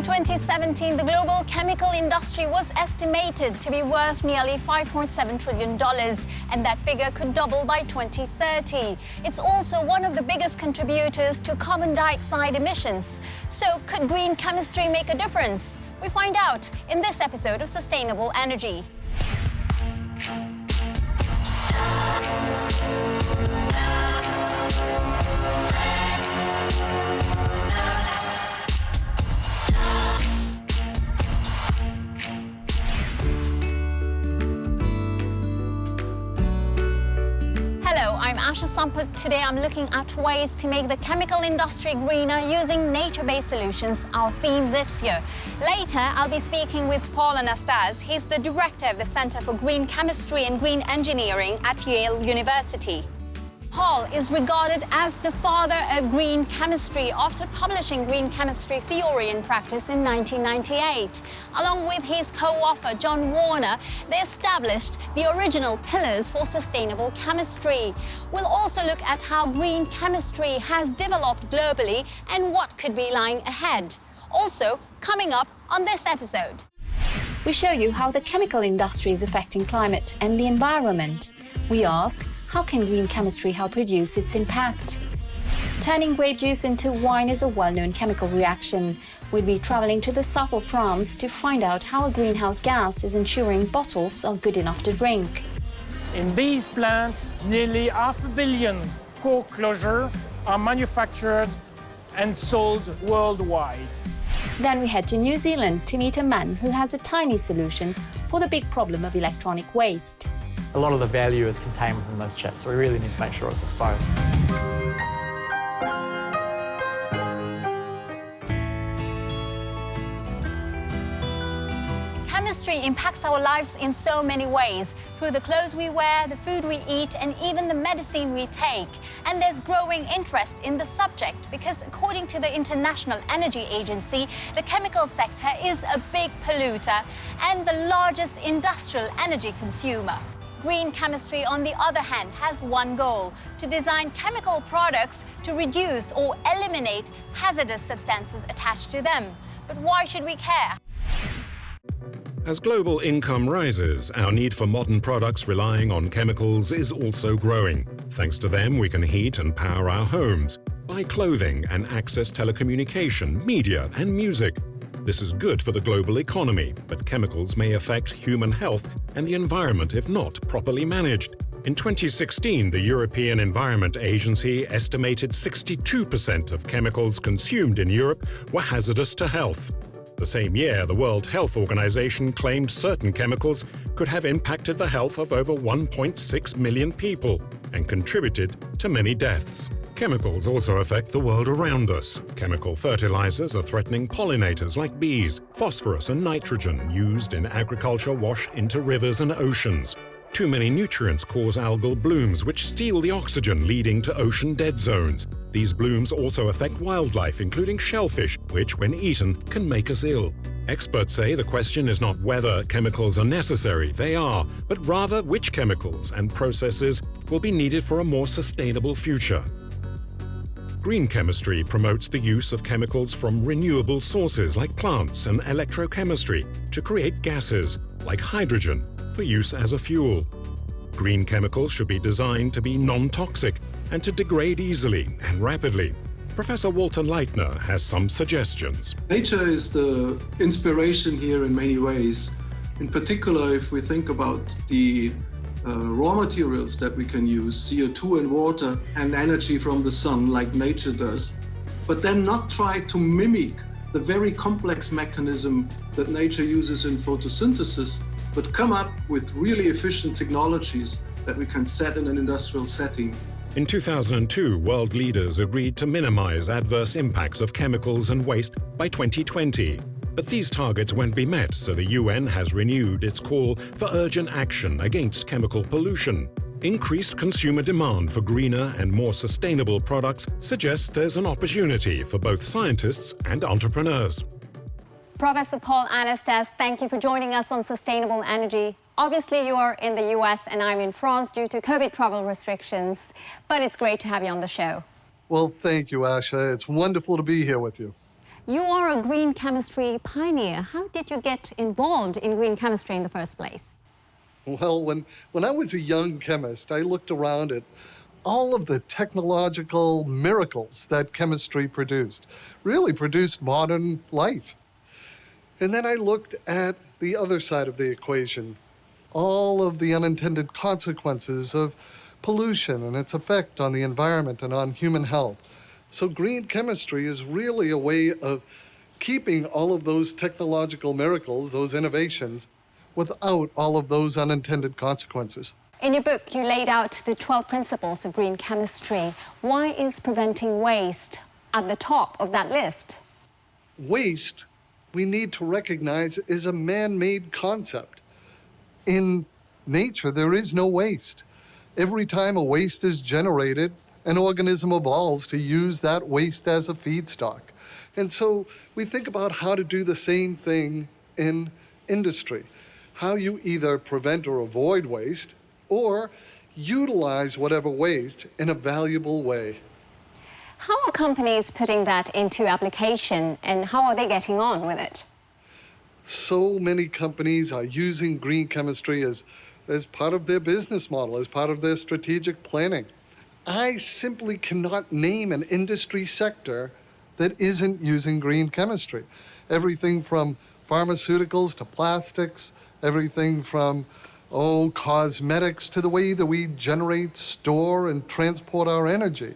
2017, the global chemical industry was estimated to be worth nearly $5.7 trillion, and that figure could double by 2030. It's also one of the biggest contributors to carbon dioxide emissions. So could green chemistry make a difference? We find out in this episode of Sustainable Energy. Today I'm looking at ways to make the chemical industry greener using nature-based solutions, our theme this year. Later, I'll be speaking with Paul Anastase. He's the director of the Center for Green Chemistry and Green Engineering at Yale University. Paul is regarded as the father of green chemistry after publishing Green Chemistry Theory and Practice in 1998. Along with his co-author, John Warner, they established the original pillars for sustainable chemistry. We'll also look at how green chemistry has developed globally and what could be lying ahead. Also, coming up on this episode, we show you how the chemical industry is affecting climate and the environment. We ask, how can green chemistry help reduce its impact? Turning grape juice into wine is a well-known chemical reaction. We'll be traveling to the south of France to find out how a greenhouse gas is ensuring bottles are good enough to drink. In these plants, nearly 500 million cork closures are manufactured and sold worldwide. Then we head to New Zealand to meet a man who has a tiny solution for the big problem of electronic waste. A lot of the value is contained within those chips, so we really need to make sure it's exposed. chemistry impacts our lives in so many ways, through the clothes we wear, the food we eat, and even the medicine we take. And there's growing interest in the subject because, according to the International Energy Agency, the chemical sector is a big polluter and the largest industrial energy consumer. Green chemistry, on the other hand, has one goal: to design chemical products to reduce or eliminate hazardous substances attached to them. But why should we care? As global income rises, our need for modern products relying on chemicals is also growing. Thanks to them, we can heat and power our homes, buy clothing, and access telecommunication, media, and music. This is good for the global economy, but chemicals may affect human health and the environment if not properly managed. In 2016, the European Environment Agency estimated 62% of chemicals consumed in Europe were hazardous to health. The same year, the World Health Organization claimed certain chemicals could have impacted the health of over 1.6 million people and contributed to many deaths. Chemicals also affect the world around us. Chemical fertilizers are threatening pollinators like bees. Phosphorus and nitrogen used in agriculture wash into rivers and oceans. Too many nutrients cause algal blooms, which steal the oxygen, leading to ocean dead zones. These blooms also affect wildlife, including shellfish, which, when eaten, can make us ill. Experts say the question is not whether chemicals are necessary, they are, but rather which chemicals and processes will be needed for a more sustainable future. Green chemistry promotes the use of chemicals from renewable sources like plants and electrochemistry to create gases, like hydrogen, for use as a fuel. Green chemicals should be designed to be non-toxic and to degrade easily and rapidly. Professor Walter Leitner has some suggestions. Nature is the inspiration here in many ways. In particular, if we think about the raw materials that we can use, CO2 and water and energy from the sun like nature does, but then not try to mimic the very complex mechanism that nature uses in photosynthesis, but come up with really efficient technologies that we can set in an industrial setting. In 2002, world leaders agreed to minimize adverse impacts of chemicals and waste by 2020. But these targets won't be met, so the UN has renewed its call for urgent action against chemical pollution. Increased consumer demand for greener and more sustainable products suggests there's an opportunity for both scientists and entrepreneurs. Professor Paul Anastase, thank you for joining us on Sustainable Energy. Obviously, you are in the US and I'm in France due to COVID travel restrictions, but it's great to have you on the show. Well, thank you, Asha. It's wonderful to be here with you. You are a green chemistry pioneer. How did you get involved in green chemistry in the first place? Well, when I was a young chemist, I looked around at all of the technological miracles that chemistry really produced modern life. And then I looked at the other side of the equation, all of the unintended consequences of pollution and its effect on the environment and on human health. So green chemistry is really a way of keeping all of those technological miracles, those innovations, without all of those unintended consequences. In your book, you laid out the 12 principles of green chemistry. Why is preventing waste at the top of that list? Waste, we need to recognize, is a man-made concept. In nature, there is no waste. Every time a waste is generated, an organism evolves to use that waste as a feedstock. And so we think about how to do the same thing in industry. How you either prevent or avoid waste, or utilize whatever waste in a valuable way. How are companies putting that into application, and how are they getting on with it? So many companies are using green chemistry as part of their business model, as part of their strategic planning. I simply cannot name an industry sector that isn't using green chemistry. Everything from pharmaceuticals to plastics, everything from cosmetics to the way that we generate, store, and transport our energy.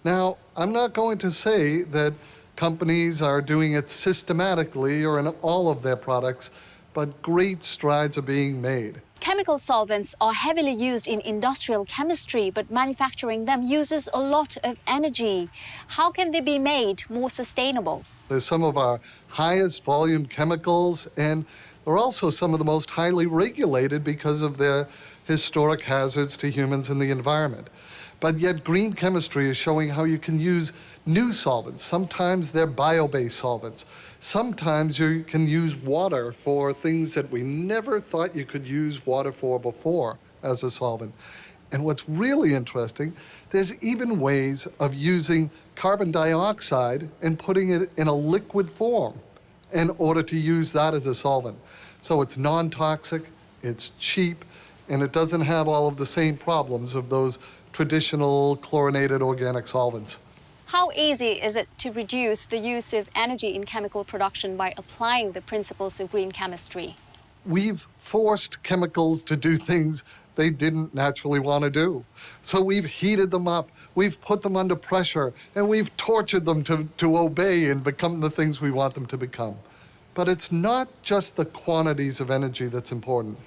Now, I'm not going to say that companies are doing it systematically or in all of their products, but great strides are being made. Chemical solvents are heavily used in industrial chemistry, but manufacturing them uses a lot of energy. How can they be made more sustainable? They're some of our highest volume chemicals, and they're also some of the most highly regulated because of their historic hazards to humans and the environment. But yet green chemistry is showing how you can use new solvents. Sometimes they're bio-based solvents. Sometimes you can use water for things that we never thought you could use water for before as a solvent. And what's really interesting, there's even ways of using carbon dioxide and putting it in a liquid form in order to use that as a solvent. So it's non-toxic, it's cheap, and it doesn't have all of the same problems of those traditional chlorinated organic solvents. How easy is it to reduce the use of energy in chemical production by applying the principles of green chemistry? We've forced chemicals to do things they didn't naturally want to do. So we've heated them up, we've put them under pressure, and we've tortured them to obey and become the things we want them to become. But it's not just the quantities of energy that's important.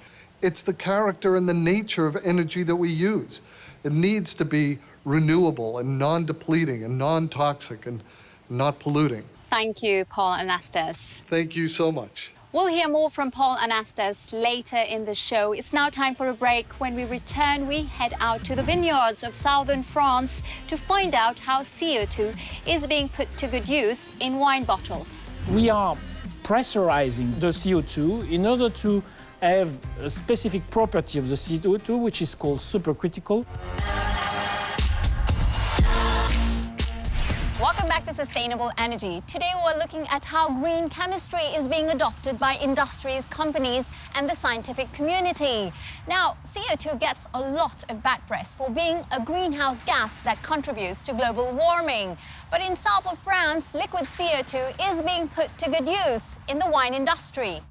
It's the character and the nature of energy that we use. It needs to be renewable and non-depleting and non-toxic and not polluting. Thank you, Paul Anastas. Thank you so much. We'll hear more from Paul Anastas later in the show. It's now time for a break. When we return, we head out to the vineyards of southern France to find out how CO2 is being put to good use in wine bottles. We are pressurizing the CO2 in order to have a specific property of the CO2, which is called supercritical. Welcome back to Sustainable Energy. Today we're looking at how green chemistry is being adopted by industries, companies, and the scientific community. Now, CO2 gets a lot of bad press for being a greenhouse gas that contributes to global warming. But in south of France, liquid CO2 is being put to good use in the wine industry.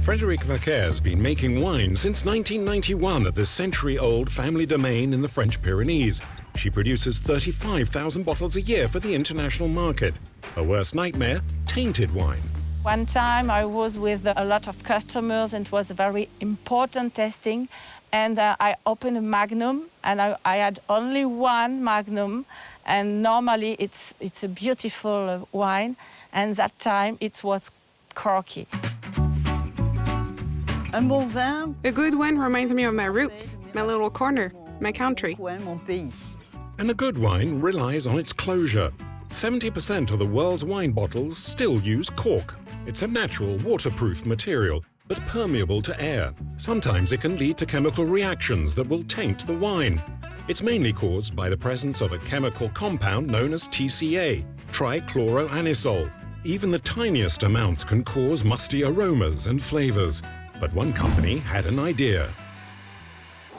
Frédéric Vacquer's been making wine since 1991 at the century-old family domain in the French Pyrenees. She produces 35,000 bottles a year for the international market. Her worst nightmare, tainted wine. One time I was with a lot of customers and it was a very important testing. And I opened a Magnum and I had only one Magnum. And normally it's a beautiful wine. And that time it was corky. A good wine reminds me of my roots, my little corner, my country. And a good wine relies on its closure. 70% of the world's wine bottles still use cork. It's a natural, waterproof material. but permeable to air. Sometimes it can lead to chemical reactions that will taint the wine. It's mainly caused by the presence of a chemical compound known as TCA, trichloroanisole. Even the tiniest amounts can cause musty aromas and flavors. But one company had an idea.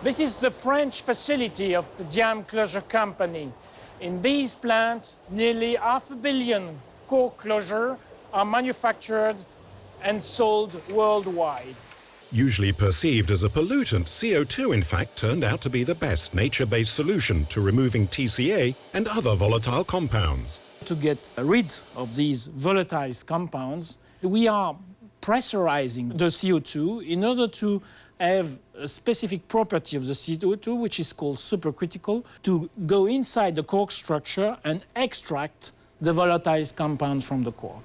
This is the French facility of the Diam Closure Company. In these plants, nearly 500 million cork closures are manufactured and sold worldwide. Usually perceived as a pollutant, CO2 in fact turned out to be the best nature-based solution to removing TCA and other volatile compounds. To get rid of these volatile compounds, we are pressurizing the CO2 in order to have a specific property of the CO2, which is called supercritical, to go inside the cork structure and extract the volatile compounds from the cork.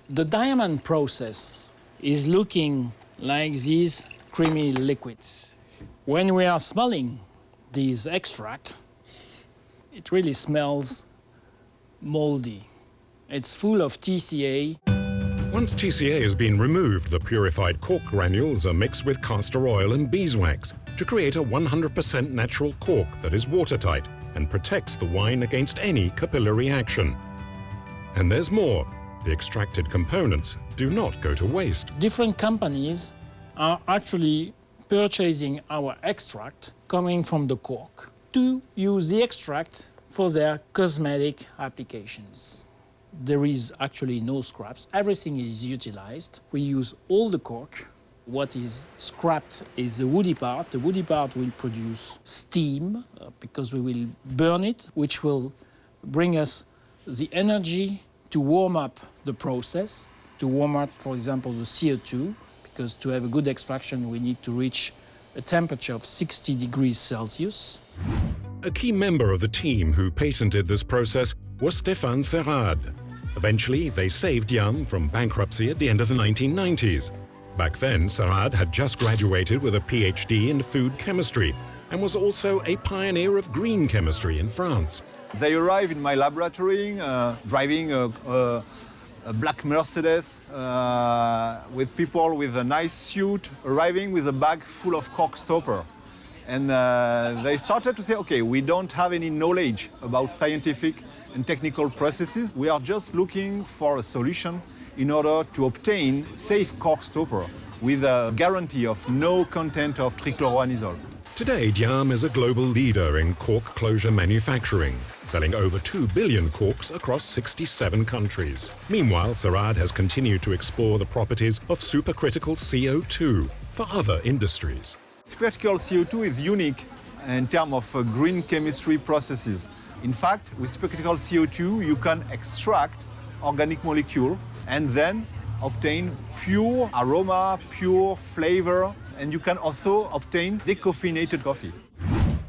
The diamond process is looking like these creamy liquids. When we are smelling these extract, it really smells moldy. It's full of TCA. Once TCA has been removed, the purified cork granules are mixed with castor oil and beeswax to create a 100% natural cork that is watertight and protects the wine against any capillary action. And there's more. The extracted components do not go to waste. Different companies are actually purchasing our extract coming from the cork to use the extract for their cosmetic applications. There is actually no scraps. Everything is utilized. We use all the cork. What is scrapped is the woody part. The woody part will produce steam because we will burn it, which will bring us the energy to warm up the process, to warm up, for example, the CO2, because to have a good extraction, we need to reach a temperature of 60 degrees Celsius. A key member of the team who patented this process was Stéphane Serrade. Eventually, they saved Diam from bankruptcy at the end of the 1990s. Back then, Serrade had just graduated with a PhD in food chemistry and was also a pioneer of green chemistry in France. They arrived in my laboratory driving a black Mercedes with people with a nice suit arriving with a bag full of cork stopper. And they started to say, okay, we don't have any knowledge about scientific and technical processes. We are just looking for a solution in order to obtain safe cork stopper with a guarantee of no content of trichloroanisole. Today, Diam is a global leader in cork closure manufacturing, selling over 2 billion corks across 67 countries. Meanwhile, Serrade has continued to explore the properties of supercritical CO2 for other industries. Supercritical CO2 is unique in terms of green chemistry processes. In fact, with supercritical CO2, you can extract organic molecule and then obtain pure aroma, pure flavor, and you can also obtain decaffeinated coffee.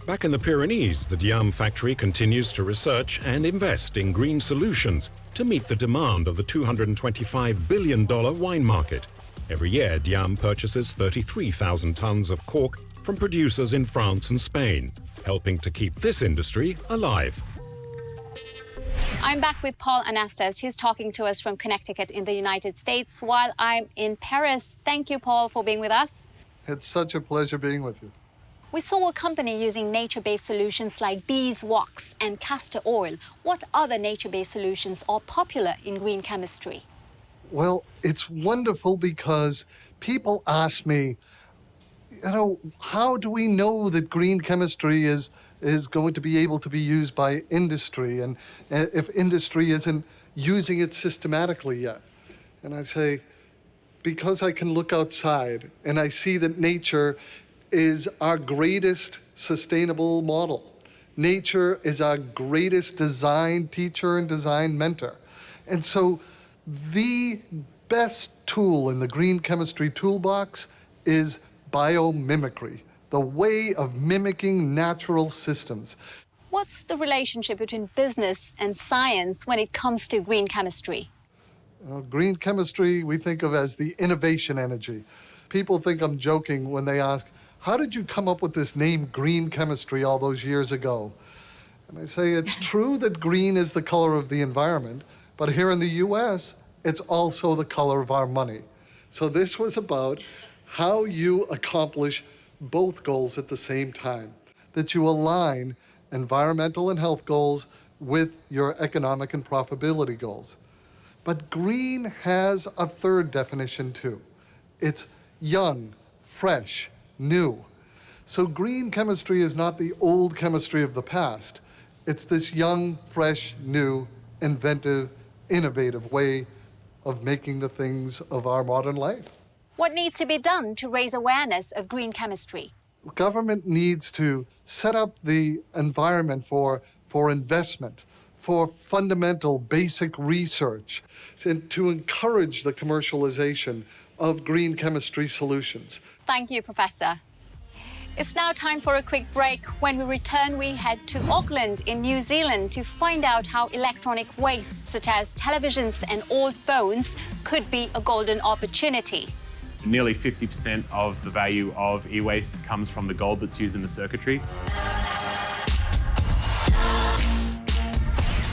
Back in the Pyrenees, the Diam factory continues to research and invest in green solutions to meet the demand of the $225 billion wine market. Every year, Diam purchases 33,000 tons of cork from producers in France and Spain, helping to keep this industry alive. I'm back with Paul Anastas. He's talking to us from Connecticut in the United States while I'm in Paris. Thank you, Paul, for being with us. It's such a pleasure being with you. We saw a company using nature-based solutions like beeswax and castor oil. What other nature-based solutions are popular in green chemistry? Well, it's wonderful because people ask me, how do we know that green chemistry is going to be able to be used by industry, and if industry isn't using it systematically yet? And I say, because I can look outside and I see that nature is our greatest sustainable model. Nature is our greatest design teacher and design mentor. And so the best tool in the green chemistry toolbox is biomimicry, the way of mimicking natural systems. What's the relationship between business and science when it comes to green chemistry? Green chemistry we think of as the innovation energy. People think I'm joking when they ask, how did you come up with this name green chemistry all those years ago? And I say, it's true that green is the color of the environment, but here in the US, it's also the color of our money. So this was about how you accomplish both goals at the same time, that you align environmental and health goals with your economic and profitability goals. But green has a third definition too. It's young, fresh, new. So green chemistry is not the old chemistry of the past. It's this young, fresh, new, inventive, innovative way of making the things of our modern life. What needs to be done to raise awareness of green chemistry? Government needs to set up the environment for investment, for fundamental basic research, and to encourage the commercialization of green chemistry solutions. Thank you, Professor. It's now time for a quick break. When we return, we head to Auckland in New Zealand to find out how electronic waste, such as televisions and old phones, could be a golden opportunity. Nearly 50% of the value of e-waste comes from the gold that's used in the circuitry.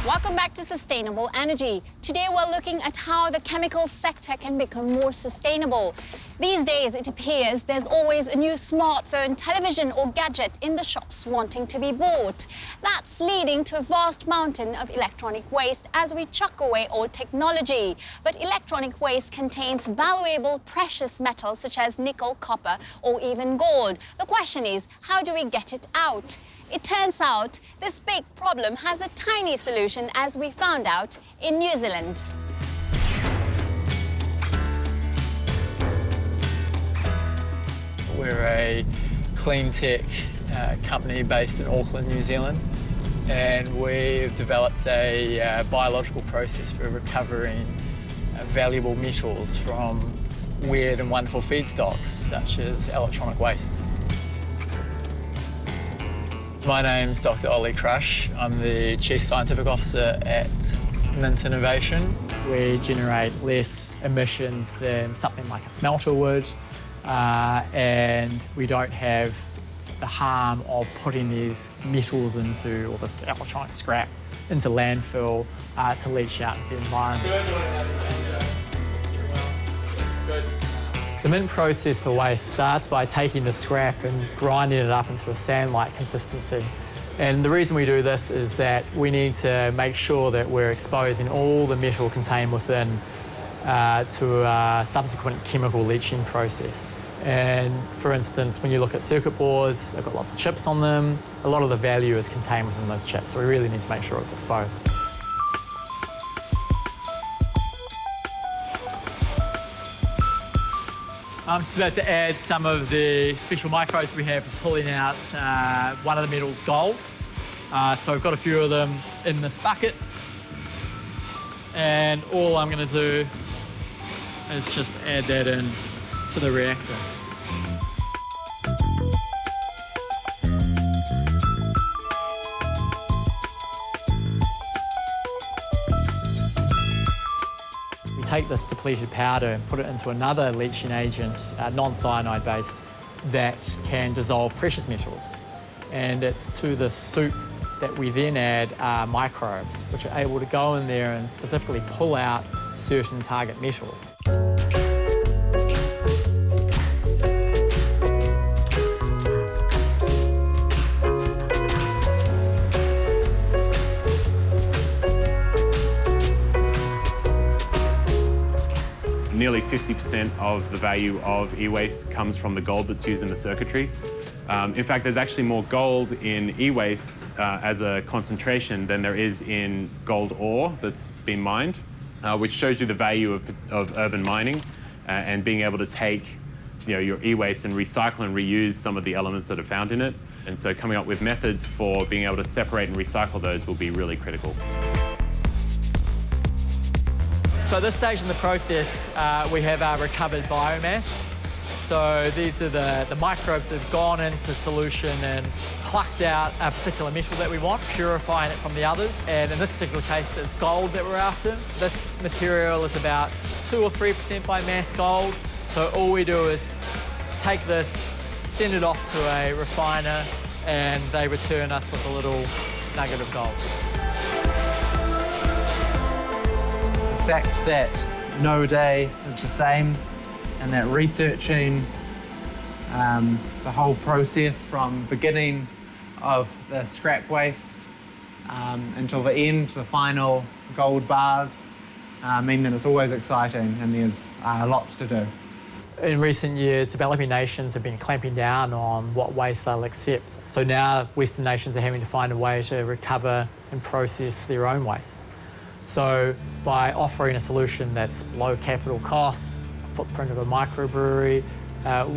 Welcome back to Sustainable Energy. Today we're looking at how the chemical sector can become more sustainable. These days it appears there's always a new smartphone, television or gadget in the shops wanting to be bought. That's leading to a vast mountain of electronic waste as we chuck away old technology. But electronic waste contains valuable precious metals such as nickel, copper or even gold. The question is, how do we get it out? It turns out this big problem has a tiny solution, as we found out in New Zealand. We're a clean tech company based in Auckland, New Zealand, and we've developed a biological process for recovering valuable metals from weird and wonderful feedstocks, such as electronic waste. My name's Dr. Ollie Crush. I'm the Chief Scientific Officer at Mint Innovation. We generate less emissions than something like a smelter would, and we don't have the harm of putting these metals into, or this electronic scrap, into landfill to leach out into the environment. The mint process for waste starts by taking the scrap and grinding it up into a sand-like consistency. And the reason we do this is that we need to make sure that we're exposing all the metal contained within to a subsequent chemical leaching process. And for instance, when you look at circuit boards, they've got lots of chips on them. A lot of the value is contained within those chips, so we really need to make sure it's exposed. I'm just about to add some of the special microbes we have for pulling out one of the metals, gold. So I've got a few of them in this bucket. And all I'm going to do is just add that in to the reactor. Take this depleted powder and put it into another leaching agent, non-cyanide based, that can dissolve precious metals. And it's to the soup that we then add microbes, which are able to go in there and specifically pull out certain target metals. Nearly 50% of the value of e-waste comes from the gold that's used in the circuitry. In fact, there's actually more gold in e-waste as a concentration than there is in gold ore that's been mined, which shows you the value of urban mining and being able to take your e-waste and recycle and reuse some of the elements that are found in it. And so coming up with methods for being able to separate and recycle those will be really critical. So at this stage in the process, we have our recovered biomass. So these are the microbes that have gone into solution and plucked out a particular metal that we want, purifying it from the others. And in this particular case, it's gold that we're after. This material is about 2 or 3% by mass gold. So all we do is take this, send it off to a refiner, and they return us with a little nugget of gold. The fact that no day is the same and that researching the whole process from beginning of the scrap waste until the end, the final gold bars, mean that it's always exciting and there's lots to do. In recent years, developing nations have been clamping down on what waste they'll accept. So now Western nations are having to find a way to recover and process their own waste. So by offering a solution that's low capital costs, footprint of a microbrewery,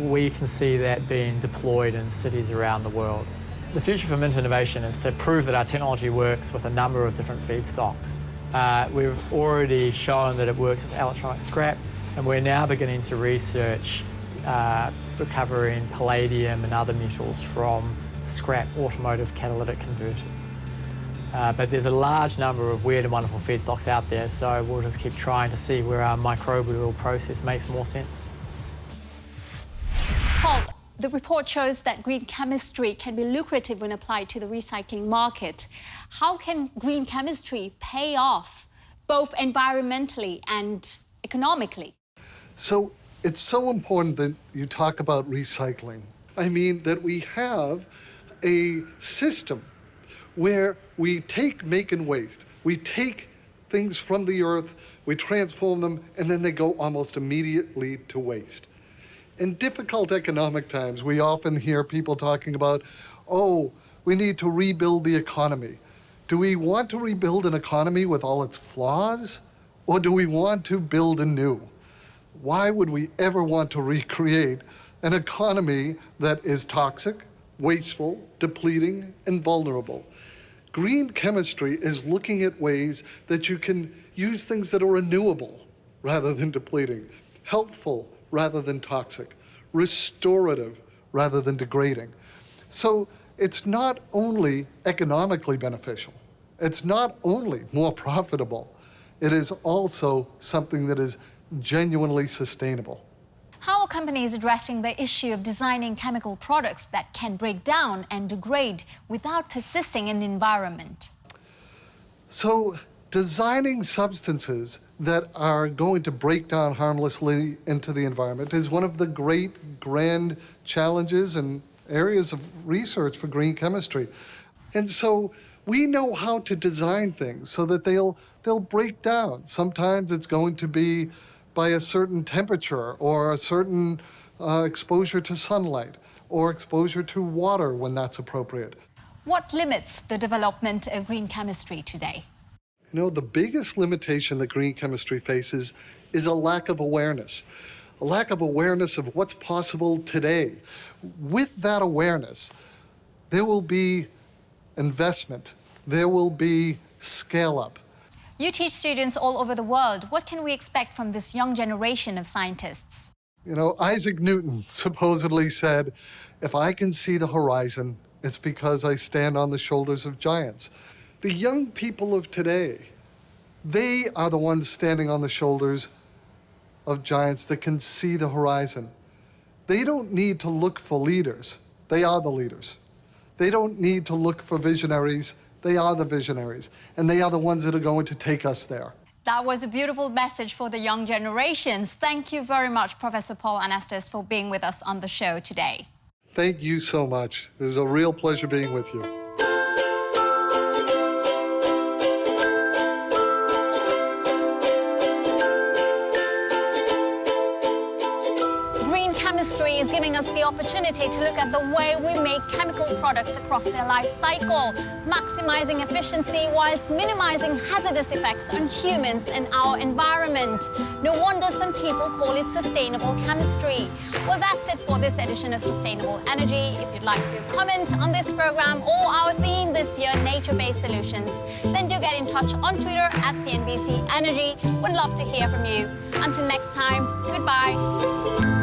we can see that being deployed in cities around the world. The future for Mint Innovation is to prove that our technology works with a number of different feedstocks. We've already shown that it works with electronic scrap, and we're now beginning to research recovering palladium and other metals from scrap automotive catalytic converters. But there's a large number of weird and wonderful feedstocks out there, so we'll just keep trying to see where our microbial process makes more sense. Paul, the report shows that green chemistry can be lucrative when applied to the recycling market. How can green chemistry pay off, both environmentally and economically? So it's so important that you talk about recycling. I mean, that we have a system where we take, make, and waste. We take things from the earth, we transform them, and then they go almost immediately to waste. In difficult economic times, we often hear people talking about, oh, we need to rebuild the economy. Do we want to rebuild an economy with all its flaws, or do we want to build anew? Why would we ever want to recreate an economy that is toxic, wasteful, depleting, and vulnerable? Green chemistry is looking at ways that you can use things that are renewable rather than depleting, helpful rather than toxic, restorative rather than degrading. So it's not only economically beneficial, it's not only more profitable, it is also something that is genuinely sustainable. How are companies addressing the issue of designing chemical products that can break down and degrade without persisting in the environment? So designing substances that are going to break down harmlessly into the environment is one of the great grand challenges and areas of research for green chemistry. And so we know how to design things so that they'll break down. Sometimes it's going to be by a certain temperature or a certain exposure to sunlight or exposure to water when that's appropriate. What limits the development of green chemistry today? You know, the biggest limitation that green chemistry faces is a lack of awareness of what's possible today. With that awareness, there will be investment, there will be scale up. You teach students all over the world. What can we expect from this young generation of scientists? You know, Isaac Newton supposedly said, if I can see the horizon, it's because I stand on the shoulders of giants. The young people of today, they are the ones standing on the shoulders of giants that can see the horizon. They don't need to look for leaders. They are the leaders. They don't need to look for visionaries. They are the visionaries, and they are the ones that are going to take us there. That was a beautiful message for the young generations. Thank you very much, Professor Paul Anastas, for being with us on the show today. Thank you so much. It was a real pleasure being with you. Chemistry is giving us the opportunity to look at the way we make chemical products across their life cycle, maximizing efficiency whilst minimizing hazardous effects on humans and our environment. No wonder some people call it sustainable chemistry. Well, that's it for this edition of Sustainable Energy. If you'd like to comment on this program or our theme this year, nature-based solutions, then do get in touch on Twitter at CNBC Energy. Would love to hear from you. Until next time, goodbye.